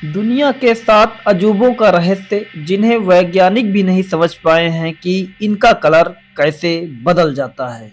दुनिया के 7 अजूबों का रहस्य जिन्हें वैज्ञानिक भी नहीं समझ पाए हैं कि इनका कलर कैसे बदल जाता है।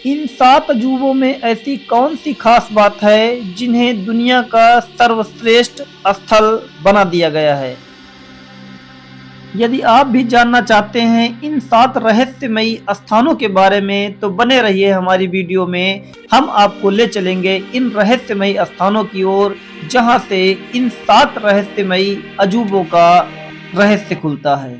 इन 7 अजूबों में ऐसी कौन सी खास बात है जिन्हें दुनिया का सर्वश्रेष्ठ स्थल बना दिया गया है। यदि आप भी जानना चाहते हैं इन 7 रहस्यमयी स्थानों के बारे में तो बने रहिए हमारी वीडियो में। हम आपको ले चलेंगे इन रहस्यमयी स्थानों की ओर जहां से इन 7 रहस्यमयी अजूबों का रहस्य खुलता है।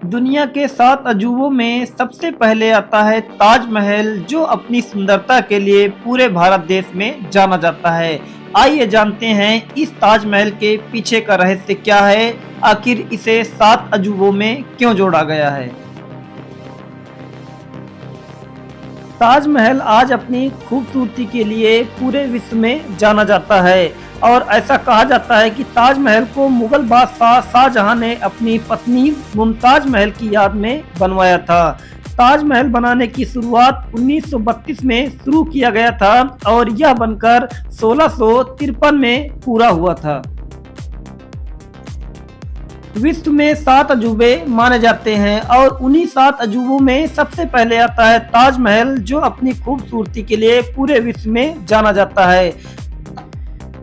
दुनिया के 7 अजूबों में सबसे पहले आता है ताजमहल, जो अपनी सुंदरता के लिए पूरे भारत देश में जाना जाता है। आइए जानते हैं इस ताजमहल के पीछे का रहस्य क्या है, आखिर इसे 7 अजूबों में क्यों जोड़ा गया है। ताजमहल आज अपनी खूबसूरती के लिए पूरे विश्व में जाना जाता है और ऐसा कहा जाता है कि ताजमहल को मुगल बादशाह शाहजहां ने अपनी पत्नी मुमताज महल की याद में बनवाया था। ताजमहल बनाने की शुरुआत 1932 में शुरू किया गया था और यह बनकर 1653 में पूरा हुआ था। विश्व में 7 अजूबे माने जाते हैं और उन्हीं 7 अजूबों में सबसे पहले आता है ताजमहल, जो अपनी खूबसूरती के लिए पूरे विश्व में जाना जाता है।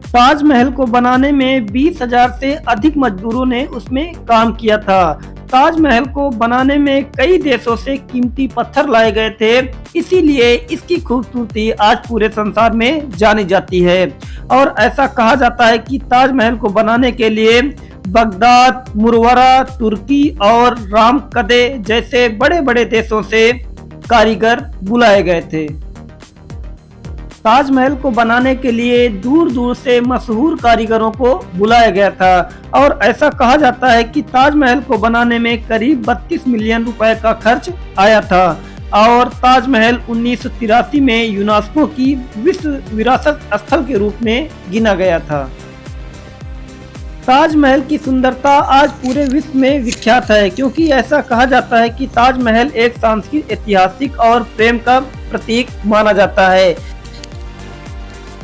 ताजमहल को बनाने में 20,000 से अधिक मजदूरों ने उसमें काम किया था। ताजमहल को बनाने में कई देशों से कीमती पत्थर लाए गए थे, इसीलिए इसकी खूबसूरती आज पूरे संसार में जानी जाती है। और ऐसा कहा जाता है कि ताजमहल को बनाने के लिए बगदाद, मुरवरा, तुर्की और रामकदे जैसे बड़े बड़े देशों से कारीगर बुलाए गए थे। ताजमहल को बनाने के लिए दूर दूर से मशहूर कारीगरों को बुलाया गया था और ऐसा कहा जाता है कि ताजमहल को बनाने में करीब 32 मिलियन रुपए का खर्च आया था और ताजमहल 1983 में यूनेस्को की विश्व विरासत स्थल के रूप में गिना गया था। ताजमहल की सुंदरता आज पूरे विश्व में विख्यात है, क्योंकि ऐसा कहा जाता है कि ताजमहल एक सांस्कृतिक, ऐतिहासिक और प्रेम का प्रतीक माना जाता है।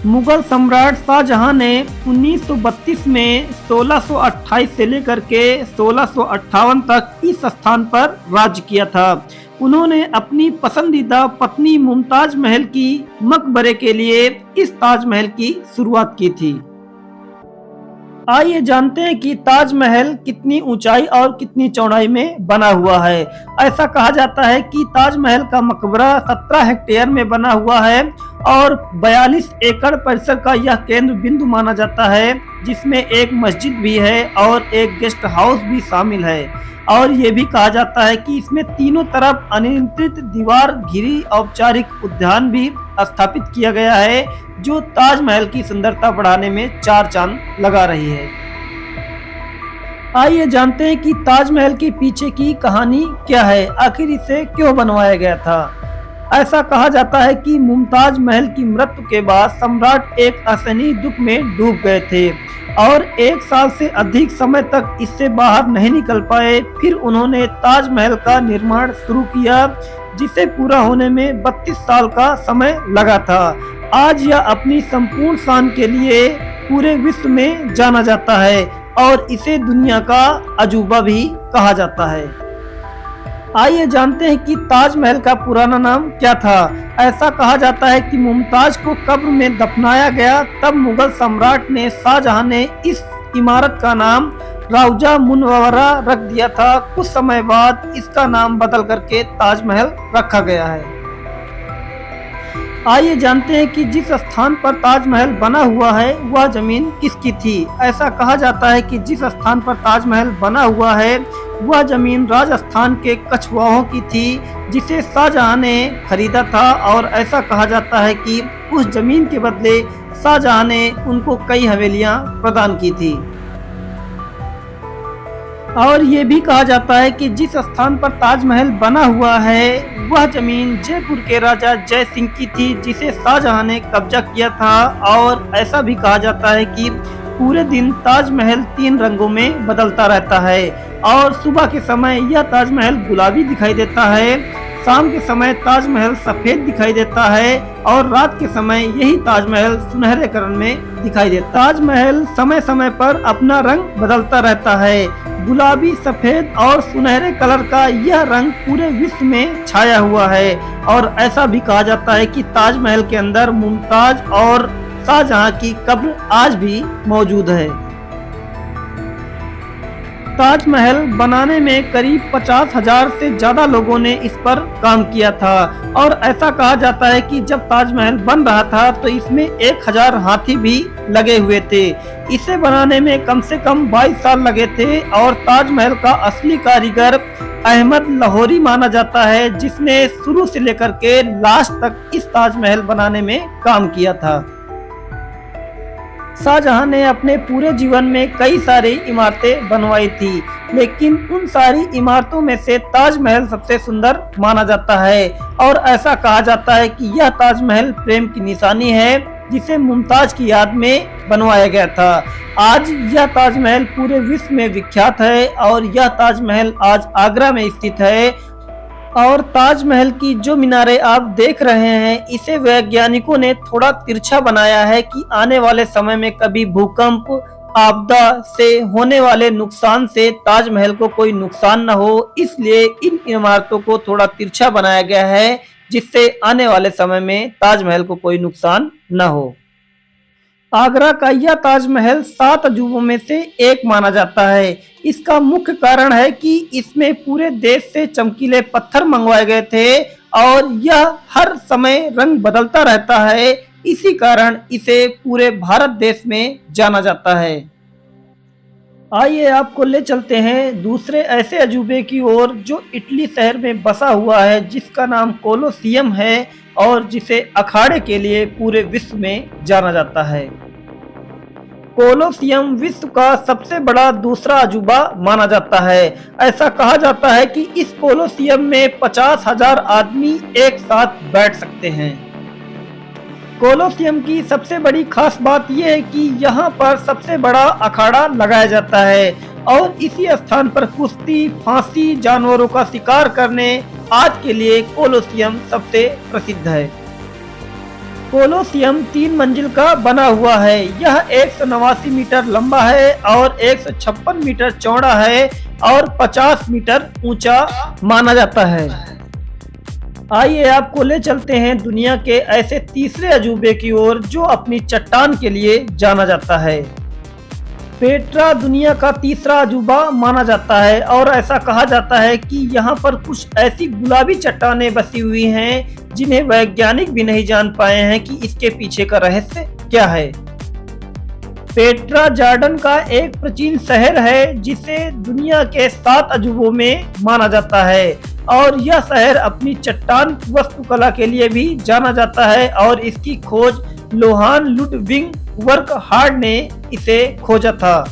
मुगल सम्राट शाहजहां ने 1932 में 1628 से लेकर के 1658 तक इस स्थान पर राज्य किया था। उन्होंने अपनी पसंदीदा पत्नी मुमताज महल की मकबरे के लिए इस ताजमहल की शुरुआत की थी। आइए जानते हैं कि ताजमहल कितनी ऊंचाई और कितनी चौड़ाई में बना हुआ है। ऐसा कहा जाता है कि ताजमहल का मकबरा 17 हेक्टेयर में बना हुआ है और 42 एकड़ परिसर का यह केंद्र बिंदु माना जाता है, जिसमें एक मस्जिद भी है और एक गेस्ट हाउस भी शामिल है। और ये भी कहा जाता है कि इसमें तीनों तरफ अनियंत्रित दीवार घिरी औपचारिक उद्यान भी स्थापित किया गया है, जो ताजमहल की सुंदरता बढ़ाने में 4 चांद लगा रही है। आइए जानते हैं कि ताजमहल के पीछे की कहानी क्या है, आखिर इसे क्यों बनवाया गया था। ऐसा कहा जाता है कि मुमताज महल की मृत्यु के बाद सम्राट एक असहनीय दुख में डूब गए थे और 1 साल से अधिक समय तक इससे बाहर नहीं निकल पाए। फिर उन्होंने ताजमहल का निर्माण शुरू किया, जिसे पूरा होने में 32 साल का समय लगा था। आज यह अपनी संपूर्ण शान के लिए पूरे विश्व में जाना जाता है और इसे दुनिया का अजूबा भी कहा जाता है। आइए जानते हैं कि ताजमहल का पुराना नाम क्या था। ऐसा कहा जाता है कि मुमताज को कब्र में दफनाया गया, तब मुगल सम्राट ने शाहजहां ने इस इमारत का नाम रौजा मुनव्वरा रख दिया था। कुछ समय बाद इसका नाम बदल करके ताजमहल रखा गया है। आइए जानते हैं कि जिस स्थान पर ताजमहल बना हुआ है वह जमीन किसकी थी। ऐसा कहा जाता है कि जिस स्थान पर ताजमहल बना हुआ है वह जमीन राजस्थान के कछवाहों की थी, जिसे शाहजहां ने खरीदा था और ऐसा कहा जाता है कि उस जमीन के बदले शाहजहां ने उनको कई हवेलियां प्रदान की थी। और ये भी कहा जाता है कि जिस स्थान पर ताजमहल बना हुआ है वह जमीन जयपुर के राजा जय सिंह की थी, जिसे शाहजहां ने कब्जा किया था। और ऐसा भी कहा जाता है कि पूरे दिन ताजमहल 3 रंगों में बदलता रहता है। और सुबह के समय यह ताजमहल गुलाबी दिखाई देता है, शाम के समय ताजमहल सफेद दिखाई देता है और रात के समय यही ताजमहल सुनहरे कलर में दिखाई देता है। ताजमहल समय समय पर अपना रंग बदलता रहता है। गुलाबी, सफेद और सुनहरे कलर का यह रंग पूरे विश्व में छाया हुआ है और ऐसा भी कहा जाता है कि ताजमहल के अंदर मुमताज और शाहजहां की कब्र आज भी मौजूद है। ताजमहल बनाने में करीब 50,000 से ज्यादा लोगों ने इस पर काम किया था और ऐसा कहा जाता है कि जब ताजमहल बन रहा था तो इसमें 1000 हाथी भी लगे हुए थे। इसे बनाने में कम से कम 22 साल लगे थे और ताजमहल का असली कारीगर अहमद लाहौरी माना जाता है, जिसने शुरू से लेकर के लास्ट तक इस ताजमहल बनाने में काम किया था। शाहजहां ने अपने पूरे जीवन में कई सारी इमारतें बनवाई थी, लेकिन उन सारी इमारतों में से ताजमहल सबसे सुंदर माना जाता है और ऐसा कहा जाता है कि यह ताजमहल प्रेम की निशानी है, जिसे मुमताज की याद में बनवाया गया था। आज यह ताजमहल पूरे विश्व में विख्यात है और यह ताजमहल आज आगरा में स्थित है और ताजमहल की जो मीनारें आप देख रहे हैं, इसे वैज्ञानिकों ने थोड़ा तिरछा बनाया है कि आने वाले समय में कभी भूकंप, आपदा से होने वाले नुकसान से ताजमहल को कोई नुकसान न हो, इसलिए इन इमारतों को थोड़ा तिरछा बनाया गया है, जिससे आने वाले समय में ताजमहल को कोई नुकसान न हो। आगरा का यह ताजमहल 7 अजूबों में से एक माना जाता है। इसका मुख्य कारण है कि इसमें पूरे देश से चमकीले पत्थर मंगवाए गए थे और यह हर समय रंग बदलता रहता है, इसी कारण इसे पूरे भारत देश में जाना जाता है। आइए आपको ले चलते हैं दूसरे ऐसे अजूबे की ओर जो इटली शहर में बसा हुआ है, जिसका नाम कोलोसियम है और जिसे अखाड़े के लिए पूरे विश्व में जाना जाता है। कोलोसियम विश्व का सबसे बड़ा दूसरा अजूबा माना जाता है। ऐसा कहा जाता है कि इस कोलोसियम में 50,000 आदमी एक साथ बैठ सकते हैं। कोलोसियम की सबसे बड़ी खास बात यह है कि यहाँ पर सबसे बड़ा अखाड़ा लगाया जाता है और इसी स्थान पर कुश्ती, फांसी, जानवरों का शिकार करने आज के लिए कोलोसियम सबसे प्रसिद्ध है। कोलोसियम 3 मंजिल का बना हुआ है। यह 189 मीटर लंबा है और 156 मीटर चौड़ा है और 50 मीटर ऊंचा माना जाता है। आइए आपको ले चलते हैं दुनिया के ऐसे तीसरे अजूबे की ओर जो अपनी चट्टान के लिए जाना जाता है। पेट्रा दुनिया का तीसरा अजूबा माना जाता है और ऐसा कहा जाता है कि यहाँ पर कुछ ऐसी गुलाबी चट्टानें बसी हुई हैं जिन्हें वैज्ञानिक भी नहीं जान पाए हैं कि इसके पीछे का रहस्य क्या है। पेट्रा जॉर्डन का एक प्राचीन शहर है जिसे दुनिया के 7 अजूबों में माना जाता है और यह शहर अपनी चट्टान वास्तुकला के लिए भी जाना जाता है और इसकी खोज लोहान लुडविग वर्कहार्ड ने इसे खोजा था।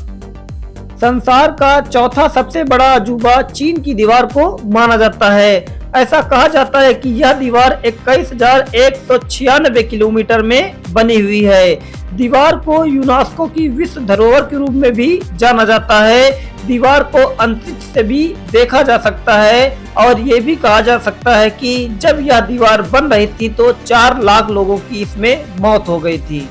संसार का चौथा सबसे बड़ा अजूबा चीन की दीवार को माना जाता है। ऐसा कहा जाता है कि यह दीवार 21,196 किलोमीटर में बनी हुई है। दीवार को यूनेस्को की विश्व धरोहर के रूप में भी जाना जाता है। दीवार को अंतरिक्ष से भी देखा जा सकता है और ये भी कहा जा सकता है कि जब यह दीवार बन रही थी तो 4 लाख लोगों की इसमें मौत हो गई थी।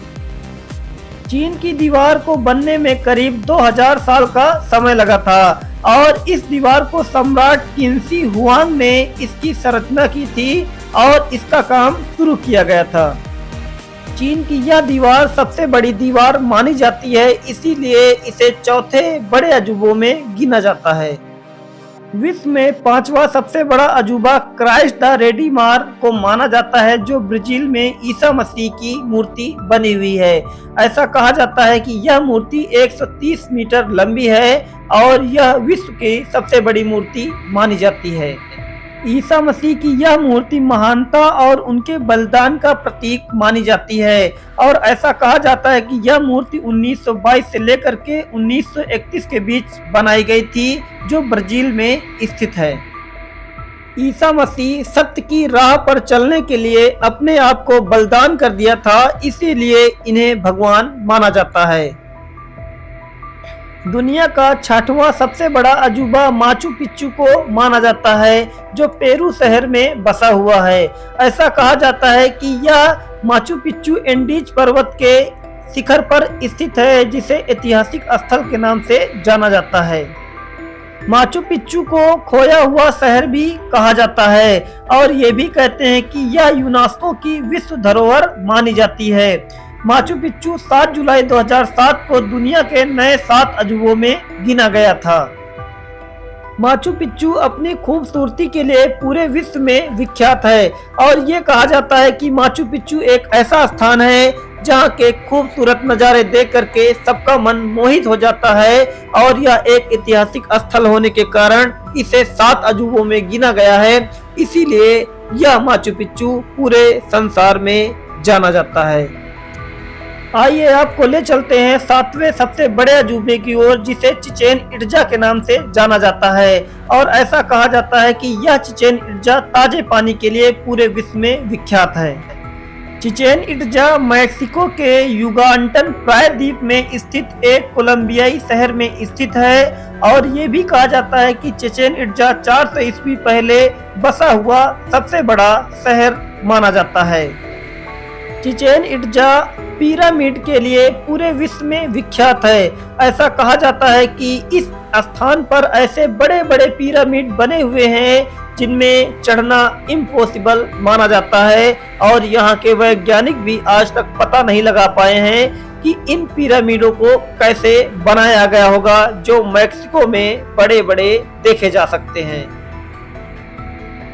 चीन की दीवार को बनने में करीब 2000 साल का समय लगा था और इस दीवार को सम्राट किन्सी हुआंग ने इसकी संरचना की थी और इसका काम शुरू किया गया था। चीन की यह दीवार सबसे बड़ी दीवार मानी जाती है, इसीलिए इसे चौथे बड़े अजूबों में गिना जाता है। विश्व में 5वां सबसे बड़ा अजूबा क्राइस्ट द रेडीमर को माना जाता है, जो ब्राजील में ईसा मसीह की मूर्ति बनी हुई है। ऐसा कहा जाता है कि यह मूर्ति 130 मीटर लंबी है और यह विश्व की सबसे बड़ी मूर्ति मानी जाती है। ईसा मसीह की यह मूर्ति महानता और उनके बलिदान का प्रतीक मानी जाती है और ऐसा कहा जाता है कि यह मूर्ति 1922 से लेकर के 1931 के बीच बनाई गई थी, जो ब्राजील में स्थित है। ईसा मसीह सत्य की राह पर चलने के लिए अपने आप को बलिदान कर दिया था, इसीलिए इन्हें भगवान माना जाता है। दुनिया का 6वां सबसे बड़ा अजूबा माचू पिच्चू को माना जाता है, जो पेरू शहर में बसा हुआ है। ऐसा कहा जाता है कि यह माचू पिच्चू एंडीज पर्वत के शिखर पर स्थित है, जिसे ऐतिहासिक स्थल के नाम से जाना जाता है। माचू पिच्चू को खोया हुआ शहर भी कहा जाता है और ये भी कहते हैं कि यह यूनेस्को की विश्व धरोहर मानी जाती है। माचू पिच्चू 7 जुलाई 2007 को दुनिया के नए 7 अजूबों में गिना गया था। माचू पिच्चू अपनी खूबसूरती के लिए पूरे विश्व में विख्यात है और ये कहा जाता है कि माचू पिच्चू एक ऐसा स्थान है जहाँ के खूबसूरत नज़ारे देख करके सबका मन मोहित हो जाता है और यह एक ऐतिहासिक स्थल होने के कारण इसे 7 अजूबों में गिना गया है। इसीलिए यह माचू पिच्चू पूरे संसार में जाना जाता है। आइए आपको ले चलते हैं 7वें सबसे बड़े अजूबे की ओर, जिसे चिचेन इट्जा के नाम से जाना जाता है और ऐसा कहा जाता है कि यह चिचेन इट्जा ताजे पानी के लिए पूरे विश्व में विख्यात है। चिचेन इट्जा मैक्सिको के युगांटन प्रायद्वीप में स्थित एक कोलंबियाई शहर में स्थित है और ये भी कहा जाता है कि चिचेन इट्जा 400 ईस्वी पहले बसा हुआ सबसे बड़ा शहर माना जाता है। चिचेन इट्जा पिरामिड के लिए पूरे विश्व में विख्यात है। ऐसा कहा जाता है कि इस स्थान पर ऐसे बड़े बड़े पिरामिड बने हुए हैं जिनमें चढ़ना इम्पॉसिबल माना जाता है और यहाँ के वैज्ञानिक भी आज तक पता नहीं लगा पाए हैं कि इन पिरामिडों को कैसे बनाया गया होगा, जो मैक्सिको में बड़े बड़े देखे जा सकते हैं।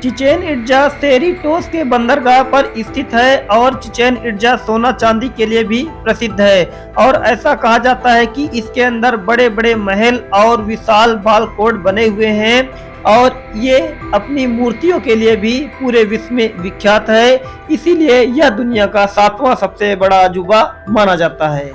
चिचेन इट्जा सेरिटोस के बंदरगाह पर स्थित है और चिचेन इट्जा सोना चांदी के लिए भी प्रसिद्ध है और ऐसा कहा जाता है कि इसके अंदर बड़े बड़े महल और विशाल बालकोट बने हुए हैं और ये अपनी मूर्तियों के लिए भी पूरे विश्व में विख्यात है। इसीलिए यह दुनिया का 7वां सबसे बड़ा अजूबा माना जाता है।